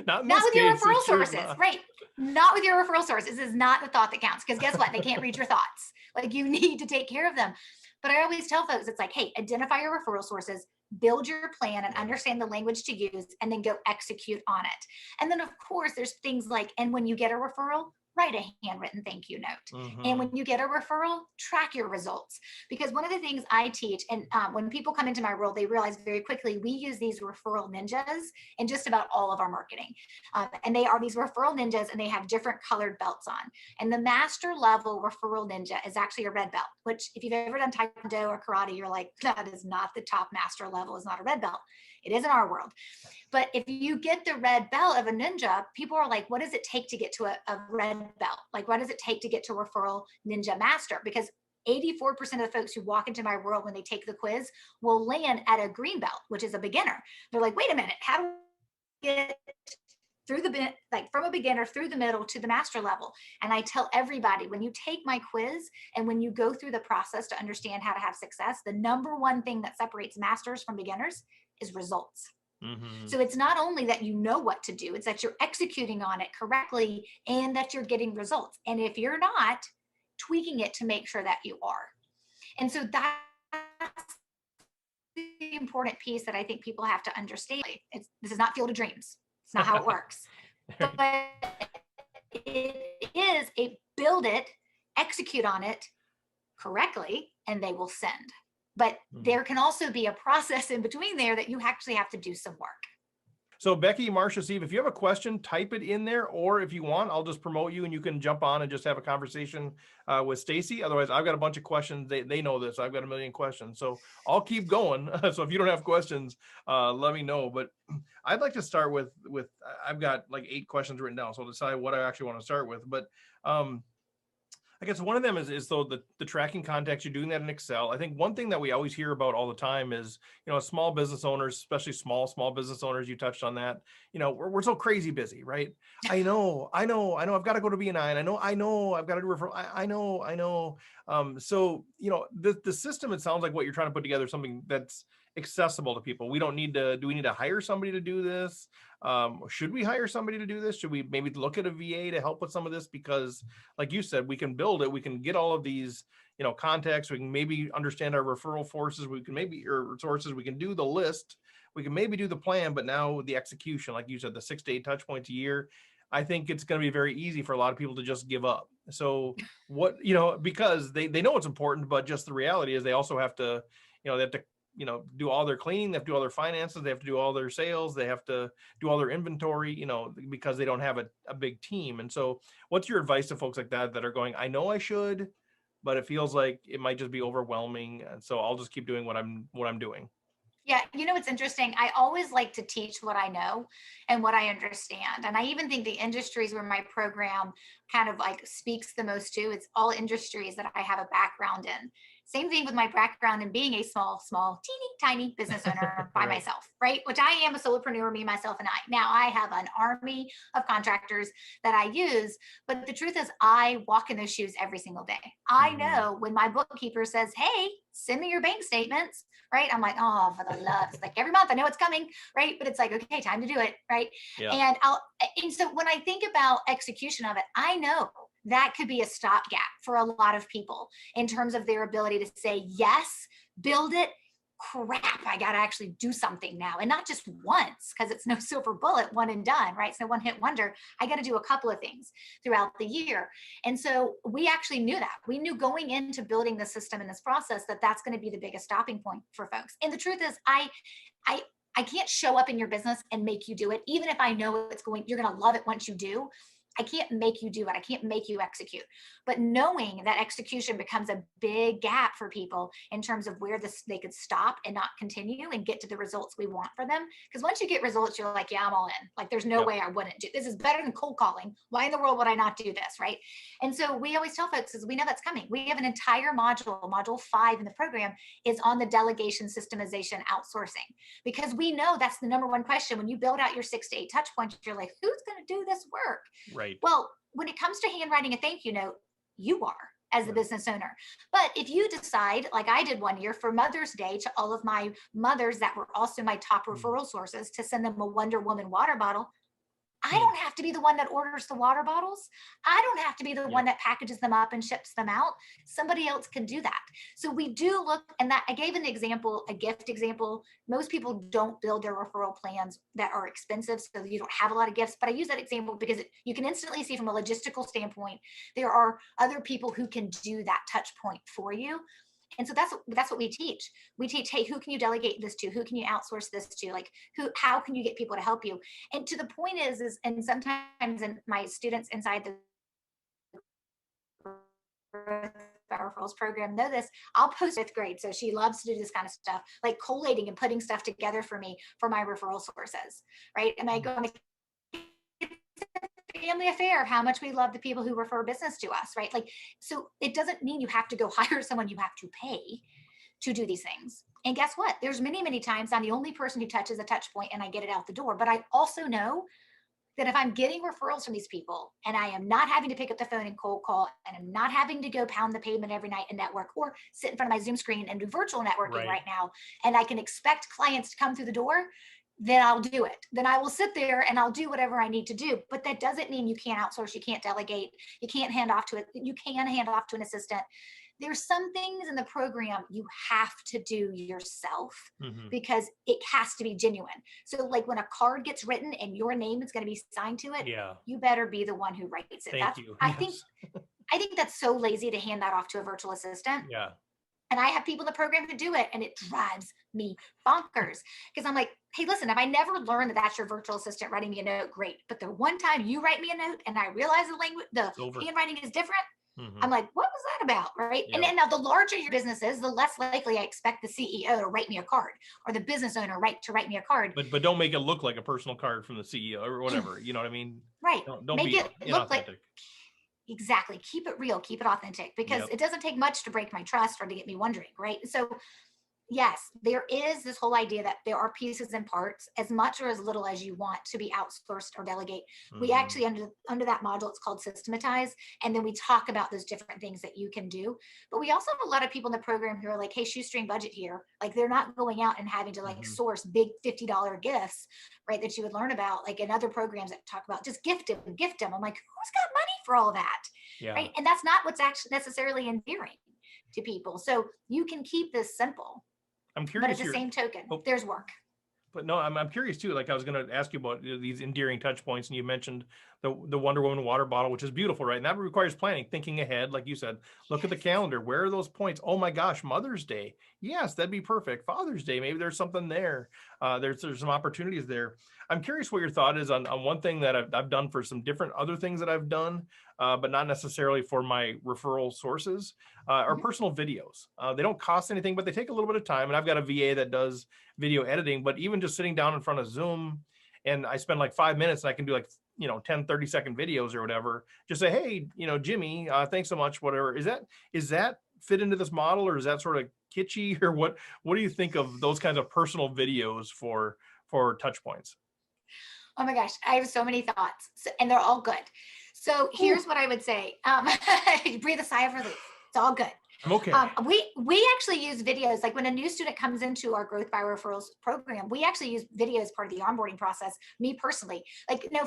not. Not with your referral sources, right? Not with your referral sources. This is not the thought that counts because guess what? They can't read your thoughts. Like you need to take care of them. But I always tell folks, it's like, hey, identify your referral sources, build your plan and understand the language to use, and then go execute on it. And then of course, there's things like, and when you get a referral, write a handwritten thank you note. And when you get a referral, track your results. Because one of the things I teach, and when people come into my world, they realize very quickly, we use these referral ninjas in just about all of our marketing. And they are these referral ninjas and they have different colored belts on. And the master level referral ninja is actually a red belt, which if you've ever done Taekwondo or karate, you're like, that is not the top master level, is not a red belt. It is in our world. But if you get the red belt of a ninja, people are like, what does it take to get to a red belt? Like, what does it take to get to referral ninja master? Because 84% of the folks who walk into my world when they take the quiz will land at a green belt, which is a beginner. They're like, wait a minute, how do we get through like from a beginner through the middle to the master level. And I tell everybody, when you take my quiz and when you go through the process to understand how to have success, the number one thing that separates masters from beginners is results. Mm-hmm. So it's not only that you know what to do, it's that you're executing on it correctly and that you're getting results. And if you're not, tweaking it to make sure that you are. And so that's the important piece that I think people have to understand. This is not Field of Dreams. It's not how it works. But it is a build it, execute on it correctly, and they will send. But there can also be a process in between there that you actually have to do some work. So Becky, Marcia, Steve, if you have a question, type it in there, or if you want, I'll just promote you and you can jump on and just have a conversation with Stacey. Otherwise, I've got a bunch of questions. They know this. I've got a million questions. So I'll keep going. So if you don't have questions, let me know. But I'd like to start with I've got like 8 questions written down. So I'll decide what I actually want to start with. But I guess one of them is though the tracking contacts, you're doing that in Excel. I think one thing that we always hear about all the time is, small business owners, especially small business owners, you touched on that, we're so crazy busy, right? I know, I've got to go to BNI. I know, I've got to do referral. I know. So, the system, it sounds like what you're trying to put together, something that's accessible to people. Do we need to hire somebody to do this? Should we hire somebody to do this? Should we maybe look at a VA to help with some of this? Because like you said, we can build it. We can get all of these, contacts. We can maybe understand our referral forces. We can resources. We can do the list. We can maybe do the plan, but now the execution, like you said, the 6 to 8 touch points a year, I think it's going to be very easy for a lot of people to just give up. So because they know it's important, but just the reality is they also have to, do all their cleaning, they have to do all their finances, they have to do all their sales, they have to do all their inventory, because they don't have a big team. And so what's your advice to folks like that are going, I know I should, but it feels like it might just be overwhelming. And so I'll just keep doing what I'm doing. Yeah, it's interesting. I always like to teach what I know and what I understand. And I even think the industries where my program kind of like speaks the most to, it's all industries that I have a background in. Same thing with my background in being a small, teeny, tiny business owner by myself, right? Which I am a solopreneur, me, myself, and I. Now I have an army of contractors that I use, but the truth is I walk in those shoes every single day. I know when my bookkeeper says, hey, send me your bank statements, right? I'm like, oh, for the love, it's like every month I know it's coming, right? But it's like, okay, time to do it, right? Yeah. And so when I think about execution of it, I know that could be a stopgap for a lot of people in terms of their ability to say, yes, build it. Crap, I got to actually do something now. And not just once, because it's no silver bullet, one and done, right? It's no one hit wonder. I got to do a couple of things throughout the year. And so we actually knew that. We knew going into building the system in this process that that's going to be the biggest stopping point for folks. And the truth is, I can't show up in your business and make you do it. Even if I know you're going to love it once you do. I can't make you do it. I can't make you execute. But knowing that execution becomes a big gap for people in terms of where they could stop and not continue and get to the results we want for them. Because once you get results, you're like, yeah, I'm all in. Like, there's no way I wouldn't do this. Is better than cold calling. Why in the world would I not do this, right? And so we always tell folks, is we know that's coming. We have an entire module 5 in the program is on the delegation, systemization, outsourcing. Because we know that's the number one question. When you build out your 6 to 8 touch points, you're like, who's going to do this work? Right. Well, when it comes to handwriting a thank you note, you are as the business owner. But if you decide, like I did one year for Mother's Day, to all of my mothers that were also my top referral sources, to send them a Wonder Woman water bottle, I don't have to be the one that orders the water bottles. I don't have to be the one that packages them up and ships them out. Somebody else can do that. So we do look, and that I gave an example, a gift example. Most people don't build their referral plans that are expensive, so you don't have a lot of gifts. But I use that example because you can instantly see from a logistical standpoint, there are other people who can do that touch point for you. And so that's what we teach. We teach, hey, who can you delegate this to? Who can you outsource this to? Like, how can you get people to help you? And to the point is, and sometimes my students inside the referrals program know this, I'll post 5th grade. So she loves to do this kind of stuff, like collating and putting stuff together for me for my referral sources, right? And I go, family affair of how much we love the people who refer business to us, right? Like, so it doesn't mean you have to go hire someone you have to pay to do these things. And guess what? There's many, many times I'm the only person who touches a touch point and I get it out the door. But I also know that if I'm getting referrals from these people and I am not having to pick up the phone and cold call, and I'm not having to go pound the pavement every night and network, or sit in front of my Zoom screen and do virtual networking right now, and I can expect clients to come through the door, then I'll do it. Then I will sit there and I'll do whatever I need to do. But that doesn't mean you can't outsource, you can't delegate, you can't hand off to it. You can hand off to an assistant. There's some things in the program you have to do yourself because it has to be genuine. So like when a card gets written and your name is going to be signed to it, you better be the one who writes it. Thank you. I think that's so lazy to hand that off to a virtual assistant. Yeah. And I have people in the program who do it, and it drives me bonkers because I'm like, hey, listen, if I never learned that that's your virtual assistant writing me a note, great. But the one time you write me a note and I realize the handwriting is different, I'm like, what was that about? Right. Yep. And then now the larger your business is, the less likely I expect the CEO to write me a card, or the business owner to write me a card. But don't make it look like a personal card from the CEO or whatever. You know what I mean? Right. Don't make it look like. Exactly. Keep it real, keep it authentic, because it doesn't take much to break my trust or to get me wondering. Right. So yes, there is this whole idea that there are pieces and parts, as much or as little as you want, to be outsourced or delegate. We actually, under that module, it's called systematize. And then we talk about those different things that you can do. But we also have a lot of people in the program who are like, hey, shoestring budget here. Like they're not going out and having to like source big $50 gifts, right, that you would learn about like in other programs that talk about just gift them. I'm like, who's got money for all that? Right. And that's not what's actually necessarily endearing to people. So you can keep this simple. I'm curious. But at the same token, there's work. But no, I'm curious too. Like I was going to ask you about these endearing touch points, and you mentioned the Wonder Woman water bottle, which is beautiful, right? And that requires planning, thinking ahead, like you said. Look at the calendar. Where are those points? Oh my gosh, Mother's Day. Yes, that'd be perfect. Father's Day, maybe there's something there. There's some opportunities there. I'm curious what your thought is on one thing that I've done for some different other things that I've done, but not necessarily for my referral sources, are personal videos. They don't cost anything, but they take a little bit of time. And I've got a VA that does video editing, but even just sitting down in front of Zoom, and I spend like 5 minutes, and I can do like 10, 30-second videos or whatever. Just say, hey, Jimmy, thanks so much. Whatever. Is that fit into this model, or is that sort of kitschy, or what do you think of those kinds of personal videos for touch points? Oh my gosh, I have so many thoughts, and they're all good. So here's what I would say. Breathe a sigh of relief. It's all good. I'm okay. We actually use videos. Like when a new student comes into our Growth by Referrals program, we actually use video as part of the onboarding process. Me personally,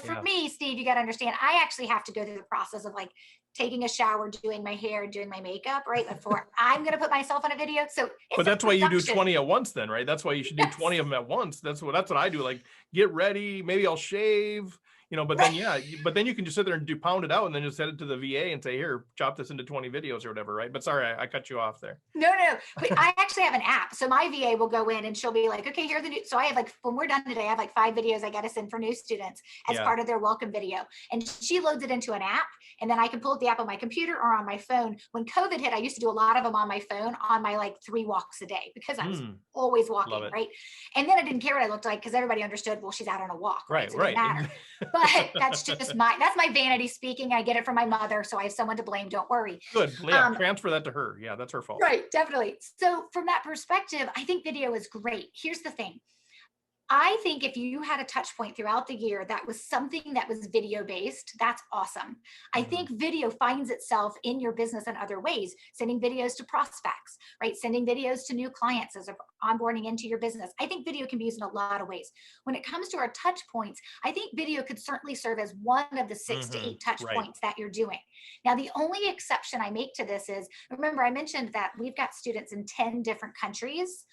for me, Steve, you got to understand, I actually have to go through the process of like taking a shower, doing my hair, doing my makeup, right, before I'm going to put myself on a video. So, but that's why you do 20 at once then, right? That's why you should do 20 of them at once. That's what I do. Like, get ready, maybe I'll shave, but then, but then you can just sit there and pound it out, and then just send it to the VA and say, here, chop this into 20 videos or whatever, right? But sorry, I cut you off there. No. But I actually have an app. So my VA will go in and she'll be like, okay, here are the new. So I have like, when we're done today, I have like 5 videos I got to send for new students as part of their welcome video. And she loads it into an app, and then I can pull up the app on my computer or on my phone. When COVID hit, I used to do a lot of them on my phone on my like 3 walks a day, because I was always walking, right? And then I didn't care what I looked like, because everybody understood, well, she's out on a walk. Right. So it didn't matter. But that's just that's my vanity speaking. I get it from my mother, so I have someone to blame. Don't worry. Good. Yeah, transfer that to her. Yeah, that's her fault. Right, definitely. So from that perspective, I think video is great. Here's the thing. I think if you had a touch point throughout the year that was something that was video based, that's awesome. I think video finds itself in your business in other ways, sending videos to prospects, right? Sending videos to new clients as onboarding into your business. I think video can be used in a lot of ways. When it comes to our touch points, I think video could certainly serve as one of the 6 to 8 touch points that you're doing. Now, the only exception I make to this is, remember, I mentioned that we've got students in 10 different countries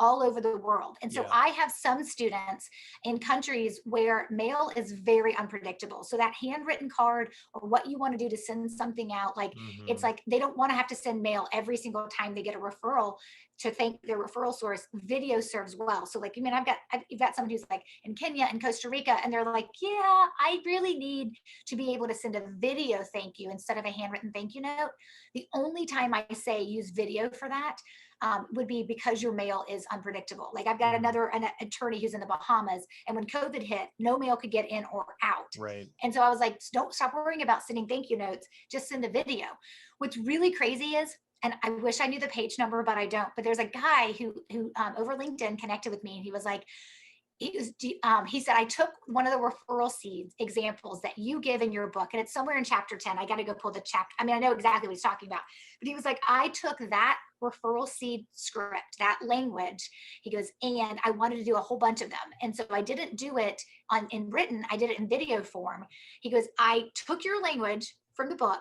all over the world. And so I have some students in countries where mail is very unpredictable. So that handwritten card, or what you want to do to send something out, like it's like they don't want to have to send mail every single time they get a referral to thank their referral source. Video serves well. So like, you've got someone who's like in Kenya and Costa Rica, and they're like, yeah, I really need to be able to send a video thank you instead of a handwritten thank you note. The only time I say use video for that would be because your mail is unpredictable. Like I've got an attorney who's in the Bahamas, and when COVID hit, no mail could get in or out. Right. And so I was like, don't stop worrying about sending thank you notes, just send a video. What's really crazy is, and I wish I knew the page number, but I don't, but there's a guy who over LinkedIn connected with me, and he was like, he said, I took one of the referral seeds examples that you give in your book, and it's somewhere in chapter 10. I got to go pull the chapter. I mean, I know exactly what he's talking about, but he was like, I took that referral seed script, that language. He goes, and I wanted to do a whole bunch of them. And so I didn't do it in written, I did it in video form. He goes, I took your language from the book.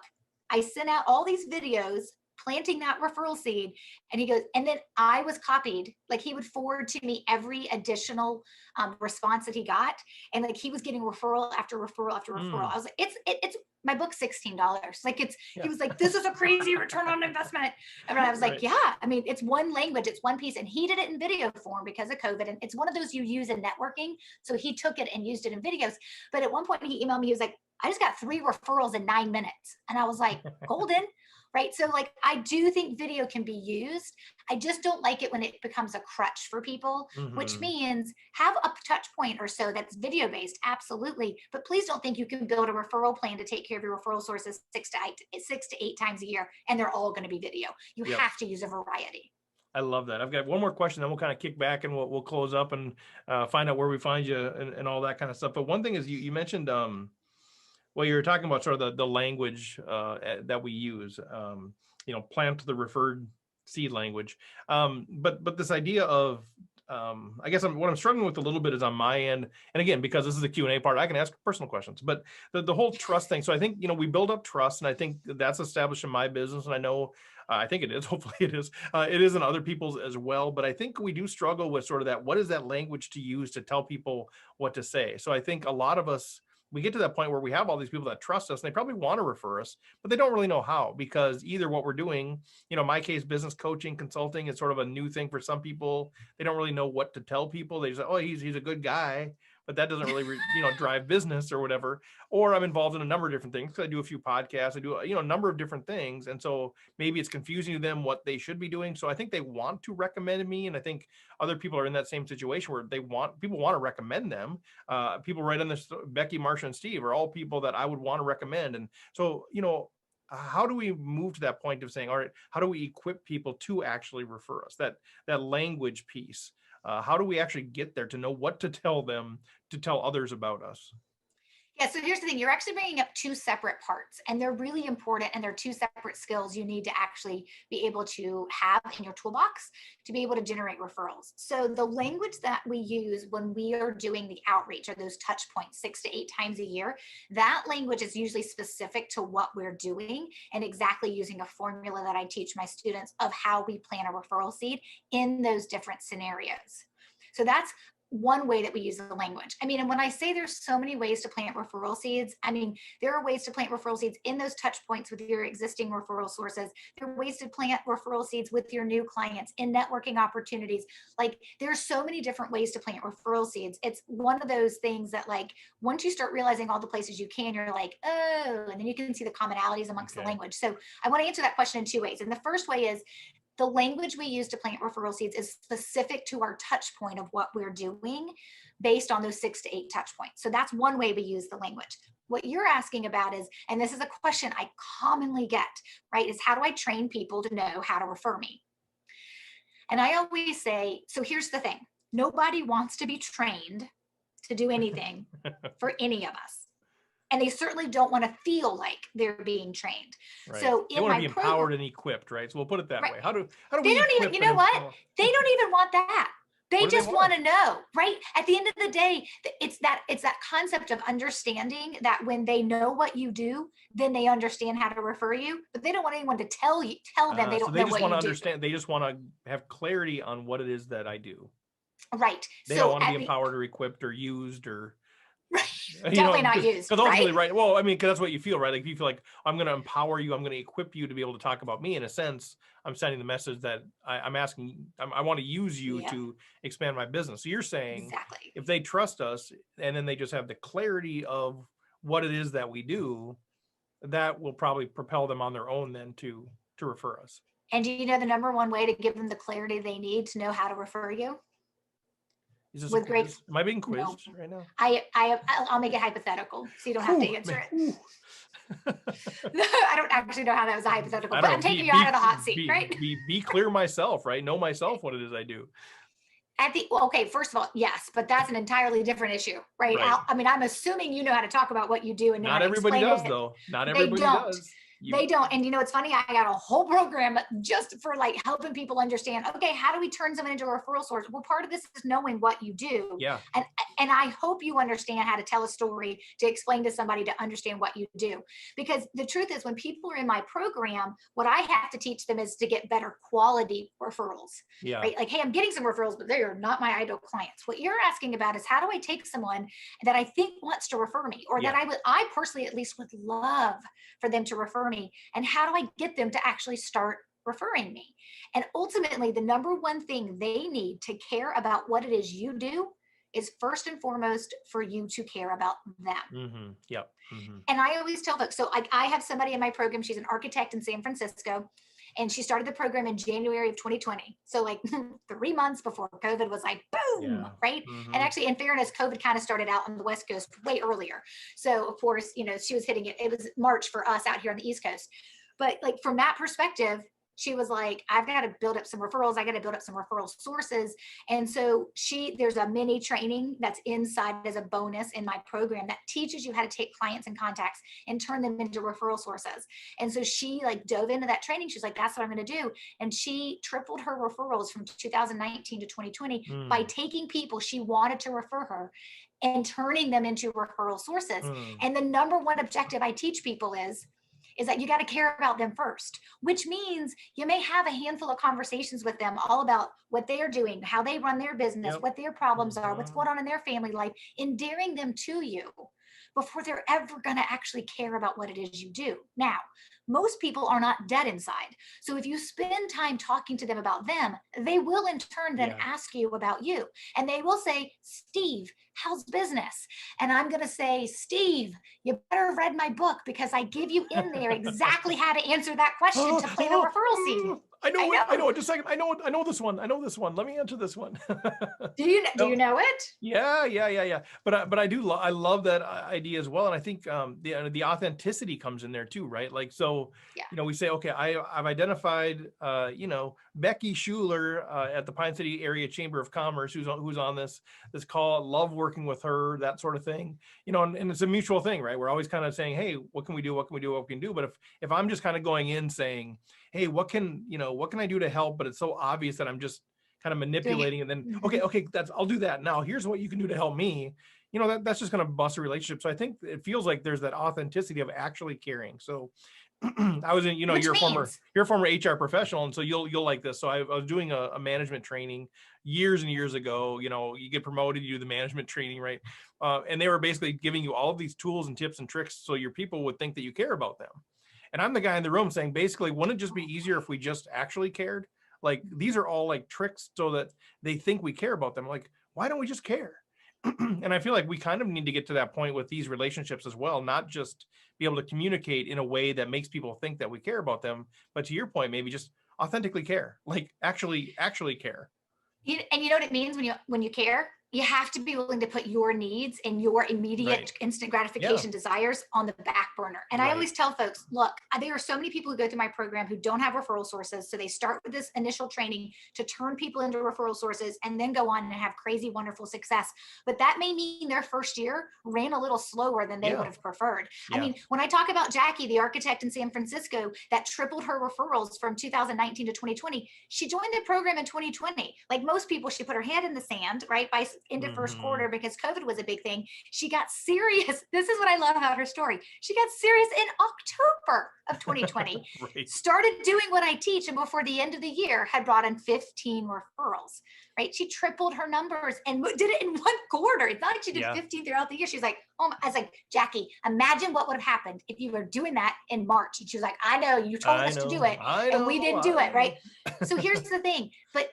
I sent out all these videos planting that referral seed. And he goes, and then I was copied. Like he would forward to me every additional response that he got. And like he was getting referral after referral after referral. I was like, it's my book's $16. Like he was like, this is a crazy return on investment. And I was like, yeah, I mean, it's one language, it's one piece. And he did it in video form because of COVID. And it's one of those you use in networking. So he took it and used it in videos. But at one point he emailed me, he was like, I just got 3 referrals in 9 minutes. And I was like, golden. Right. So like, I do think video can be used. I just don't like it when it becomes a crutch for people, which means have a touch point or so that's video based. Absolutely. But please don't think you can build a referral plan to take care of your referral sources 6 to 8 times a year. And they're all going to be video. You have to use a variety. I love that. I've got one more question, then we'll kind of kick back and we'll close up and find out where we find you and all that kind of stuff. But one thing is you mentioned, well, you're talking about sort of the language that we use, plant the referred seed language. But this idea of, I guess what I'm struggling with a little bit is on my end. And again, because this is the Q&A part, I can ask personal questions, but the whole trust thing. So I think, we build up trust, and I think that's established in my business. And I know, I think it is, hopefully it is in other people's as well. But I think we do struggle with sort of that, what is that language to use to tell people what to say? So I think a lot of us, we get to that point where we have all these people that trust us and they probably want to refer us, but they don't really know how, because either what we're doing, in my case, business coaching, consulting is sort of a new thing for some people. They don't really know what to tell people. They just say, oh, he's a good guy, but that doesn't really, drive business or whatever. Or I'm involved in a number of different things. I do a few podcasts, I do, a number of different things. And so maybe it's confusing to them what they should be doing. So I think they want to recommend me. And I think other people are in that same situation where people want to recommend them. People right on this, Becky, Marsha, and Steve are all people that I would want to recommend. And so, how do we move to that point of saying, all right, how do we equip people to actually refer us? That language piece. How do we actually get there to know what to tell them, to tell others about us? Yeah, so here's the thing. You're actually bringing up 2 separate parts, and they're really important, and they're 2 separate skills you need to actually be able to have in your toolbox to be able to generate referrals. So the language that we use when we are doing the outreach, or those touch points 6 to 8 times a year, that language is usually specific to what we're doing, and exactly using a formula that I teach my students of how we plant a referral seed in those different scenarios. So that's one way that we use the language. I mean, and when I say there's so many ways to plant referral seeds, I mean, there are ways to plant referral seeds in those touch points with your existing referral sources. There are ways to plant referral seeds with your new clients in networking opportunities. Like, there's so many different ways to plant referral seeds. It's one of those things that, like, once you start realizing all the places you can, you're like, oh, and then you can see the commonalities amongst the language. So I want to answer that question in 2 ways. And the first way is, the language we use to plant referral seeds is specific to our touch point of what we're doing based on those 6 to 8 touch points. So that's one way we use the language. What you're asking about is, and this is a question I commonly get, right, is how do I train people to know how to refer me? And I always say, so here's the thing. Nobody wants to be trained to do anything for any of us. And they certainly don't want to feel like they're being trained. Right. So they want to be empowered and equipped, right? So we'll put it that way. How do they don't even, you know what? They don't even want that. They just want to know, right? At the end of the day, it's that concept of understanding that when they know what you do, then they understand how to refer you. But they don't want anyone to tell them they don't know what you understand. They just want to have clarity on what it is that I do. Right. They don't want to be empowered or equipped or used or. Definitely not used. Because ultimately, right? Well, I mean, because that's what you feel, right? Like, if you feel like I'm going to empower you, I'm going to equip you to be able to talk about me. In a sense, I'm sending the message that I'm asking. I want to use you to expand my business. So you're saying, if they trust us, and then they just have the clarity of what it is that we do, that will probably propel them on their own then to refer us. And do you know the number one way to give them the clarity they need to know how to refer you? Is this great? Am I being quizzed right now? I'll make it hypothetical, so you don't have to answer it. I don't actually know how that was a hypothetical, but I'm taking you out of the hot seat, right? Be clear myself, right? Know myself what it is I do. Okay, first of all, yes, but that's an entirely different issue, right? Right. I mean, I'm assuming you know how to talk about what you do and know how Not to everybody explain does, it. though. Not They everybody don't. does. They don't. And it's funny, I got a whole program just for like helping people understand, okay, how do we turn someone into a referral source? Well, part of this is knowing what you do. Yeah. And I hope you understand how to tell a story to explain to somebody to understand what you do. Because the truth is, when people are in my program, what I have to teach them is to get better quality referrals. Yeah. Right? Like, hey, I'm getting some referrals, but they are not my ideal clients. What you're asking about is, how do I take someone that I think wants to refer me, or that I personally at least would love for them to refer me, and how do I get them to actually start referring me? And ultimately, the number one thing they need to care about what it is you do is first and foremost for you to care about them. Mm-hmm. Yep. Mm-hmm. And I always tell folks, so I have somebody in my program, she's an architect in San Francisco, and she started the program in January of 2020. So like 3 months before COVID was like, boom, right? Mm-hmm. And actually, in fairness, COVID kind of started out on the West Coast way earlier. So of course, she was hitting it. It was March for us out here on the East Coast. But like from that perspective, she was like, I've got to build up some referrals. I got to build up some referral sources. And so there's a mini training that's inside as a bonus in my program that teaches you how to take clients and contacts and turn them into referral sources. And so she like dove into that training. She's like, that's what I'm going to do. And she tripled her referrals from 2019 to 2020 by taking people she wanted to refer her and turning them into referral sources. And the number one objective I teach people is that you got to care about them first, which means you may have a handful of conversations with them all about what they are doing, how they run their business, what their problems are, what's going on in their family life, endearing them to you before they're ever going to actually care about what it is you do. Now, most people are not dead inside. So if you spend time talking to them about them, they will in turn then ask you about you. And they will say, Steve, how's business? And I'm going to say, Steve, you better have read my book, because I give you in there exactly how to answer that question to plant a referral seed. I know it. Just a second. I know this one. Let me answer this one. Do you know it? Yeah. But I do. I love that idea as well. And I think the authenticity comes in there too, right? Like, so, we say, okay, I've identified, Becky Schuler at the Pine City Area Chamber of Commerce, who's on this call. Love working with her, that sort of thing. And it's a mutual thing, right? We're always kind of saying, hey, what can we do? What can we do? What can we do? But if I'm just kind of going in saying, hey, what can I do to help? But it's so obvious that I'm just kind of manipulating, and then, okay, I'll do that. Now here's what you can do to help me. That's just going to bust a relationship. So I think it feels like there's that authenticity of actually caring. So I was in, you're a former HR professional, and so you'll like this. So I was doing a management training years and years ago. You get promoted, you do the management training, right? And they were basically giving you all of these tools and tips and tricks so your people would think that you care about them. And I'm the guy in the room saying, basically, wouldn't it just be easier if we just actually cared? Like, these are all like tricks so that they think we care about them. Like, why don't we just care? And I feel like we kind of need to get to that point with these relationships as well, not just be able to communicate in a way that makes people think that we care about them, but to your point, maybe just authentically care, like actually care. And you know what it means when you care? You have to be willing to put your needs and your immediate instant gratification desires on the back burner. And I always tell folks, look, there are so many people who go through my program who don't have referral sources. So they start with this initial training to turn people into referral sources and then go on and have crazy, wonderful success. But that may mean their first year ran a little slower than they would have preferred. I mean, when I talk about Jackie, the architect in San Francisco that tripled her referrals from 2019 to 2020, she joined the program in 2020. Like most people, she put her hand in the sand, right? By into first quarter, because COVID was a big thing. She got serious. This is what I love about her story. She got serious in October of 2020, started doing what I teach, and before the end of the year had brought in 15 referrals, right? She tripled her numbers and did it in one quarter. It's not like she did 15 throughout the year. She's like, I was like, Jackie, imagine what would have happened if you were doing that in March. And she was like, I know, you told us to do it, and we didn't do it, right? So here's the thing, but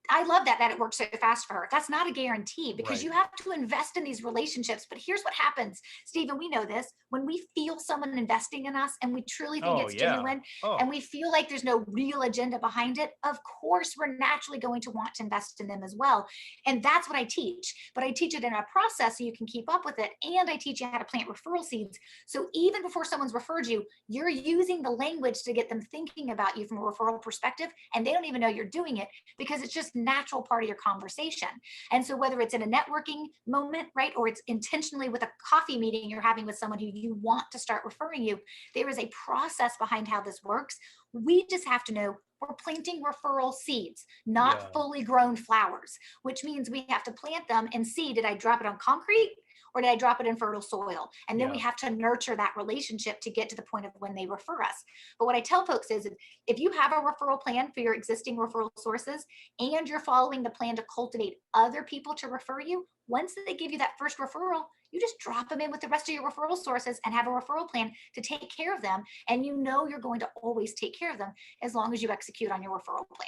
I love that it worked so fast for her. That's not a guarantee, because you have to invest in these relationships. But here's what happens, Stephen, we know this. When we feel someone investing in us and we truly think it's genuine and we feel like there's no real agenda behind it, of course, we're naturally going to want to invest in them as well. And that's what I teach. But I teach it in a process so you can keep up with it. And I teach you how to plant referral seeds. So even before someone's referred you, you're using the language to get them thinking about you from a referral perspective. And they don't even know you're doing it, because it's just just natural part of your conversation. And so whether it's in a networking moment, right, or it's intentionally with a coffee meeting you're having with someone who you want to start referring you, there is a process behind how this works. We just have to know we're planting referral seeds, not fully grown flowers, which means we have to plant them and see, did I drop it on concrete or did I drop it in fertile soil? And then we have to nurture that relationship to get to the point of when they refer us. But what I tell folks is if you have a referral plan for your existing referral sources and you're following the plan to cultivate other people to refer you, once they give you that first referral, you just drop them in with the rest of your referral sources and have a referral plan to take care of them. And you know you're going to always take care of them as long as you execute on your referral plan.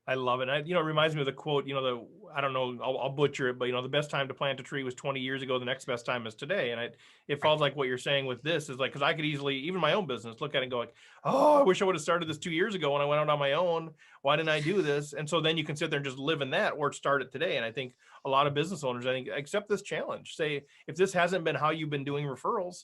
I love it. It reminds me of the quote, I don't know, I'll butcher it, but the best time to plant a tree was 20 years ago. The next best time is today. And it feels like what you're saying with this is like, because I could easily, even my own business, look at it and go like, oh, I wish I would have started this 2 years ago when I went out on my own. Why didn't I do this? And so then you can sit there and just live in that or start it today. And I think a lot of business owners, accept this challenge. Say, if this hasn't been how you've been doing referrals,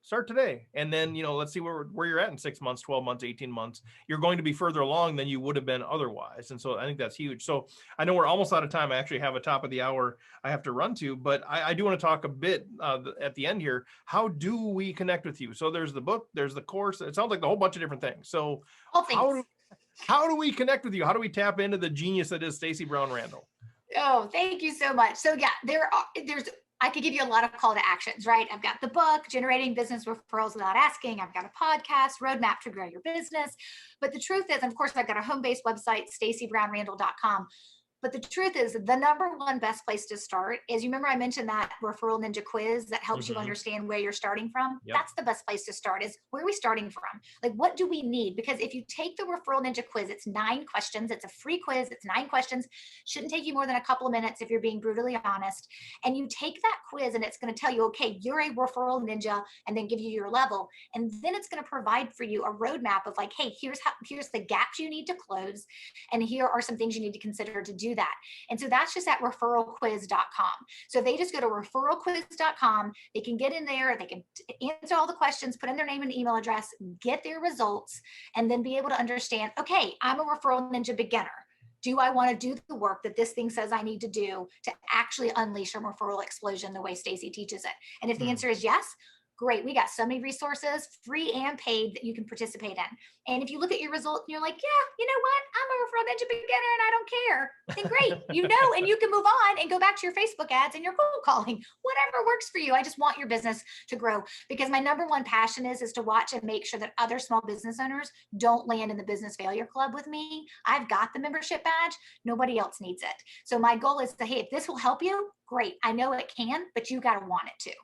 start today. And then, let's see where you're at in 6 months, 12 months, 18 months. You're going to be further along than you would have been otherwise. And so I think that's huge. So I know we're almost out of time. I actually have a top of the hour I have to run to, but I do want to talk a bit at the end here. How do we connect with you? So there's the book, there's the course. It sounds like a whole bunch of different things. So how do we connect with you? How do we tap into the genius that is Stacey Brown Randall? Oh, thank you so much. So yeah, I could give you a lot of call to actions, right? I've got the book, Generating Business Referrals Without Asking. I've got a podcast, Roadmap to Grow Your Business. But the truth is, of course, I've got a home-based website, StaceyBrownRandall.com. But the truth is, the number one best place to start is, you remember I mentioned that Referral Ninja quiz that helps you understand where you're starting from? Yep. That's the best place to start, is where are we starting from? Like, what do we need? Because if you take the Referral Ninja quiz, it's 9 questions. It's a free quiz. It's 9 questions. Shouldn't take you more than a couple of minutes if you're being brutally honest. And you take that quiz and it's going to tell you, okay, you're a Referral Ninja, and then give you your level. And then it's going to provide for you a roadmap of like, hey, here's the gaps you need to close. And here are some things you need to consider to do that. And so that's just at referralquiz.com. So they just go to referralquiz.com. They can get in there. They can answer all the questions, put in their name and email address, get their results, and then be able to understand, okay, I'm a Referral Ninja beginner. Do I want to do the work that this thing says I need to do to actually unleash a referral explosion the way Stacey teaches it? And if the answer is yes, great. We got so many resources, free and paid, that you can participate in. And if you look at your results and you're like, yeah, you know what? I'm a Referral Ninja beginner and I don't care. Then great, and you can move on and go back to your Facebook ads and your cold calling, whatever works for you. I just want your business to grow, because my number one passion is to watch and make sure that other small business owners don't land in the business failure club with me. I've got the membership badge. Nobody else needs it. So my goal is to, hey, if this will help you, great. I know it can, but you got to want it to.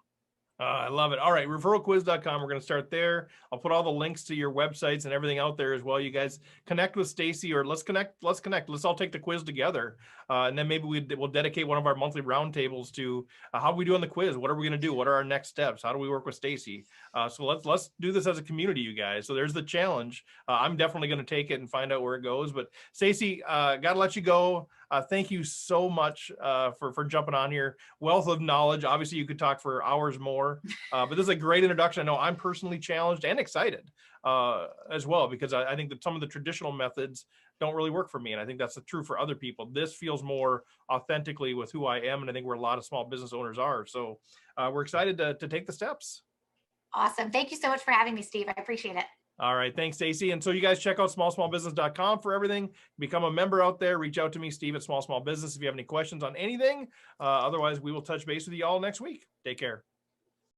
I love it. All right, referralquiz.com. We're going to start there. I'll put all the links to your websites and everything out there as well. You guys connect with Stacey, or let's connect. Let's all take the quiz together. And then maybe we'll dedicate one of our monthly roundtables to how we do on the quiz. What are we going to do? What are our next steps? How do we work with Stacey? So let's do this as a community, you guys. So there's the challenge. I'm definitely going to take it and find out where it goes. But Stacey, got to let you go. Thank you so much for jumping on here. Wealth of knowledge. Obviously, you could talk for hours more, but this is a great introduction. I know I'm personally challenged and excited as well, because I think that some of the traditional methods don't really work for me. And I think that's true for other people. This feels more authentically with who I am. And I think where a lot of small business owners are. So we're excited to take the steps. Awesome. Thank you so much for having me, Steve. I appreciate it. All right. Thanks, Stacey. And so you guys check out smallsmallbusiness.com for everything. Become a member out there. Reach out to me, Steve at Small Small Business, if you have any questions on anything. Otherwise, we will touch base with you all next week. Take care.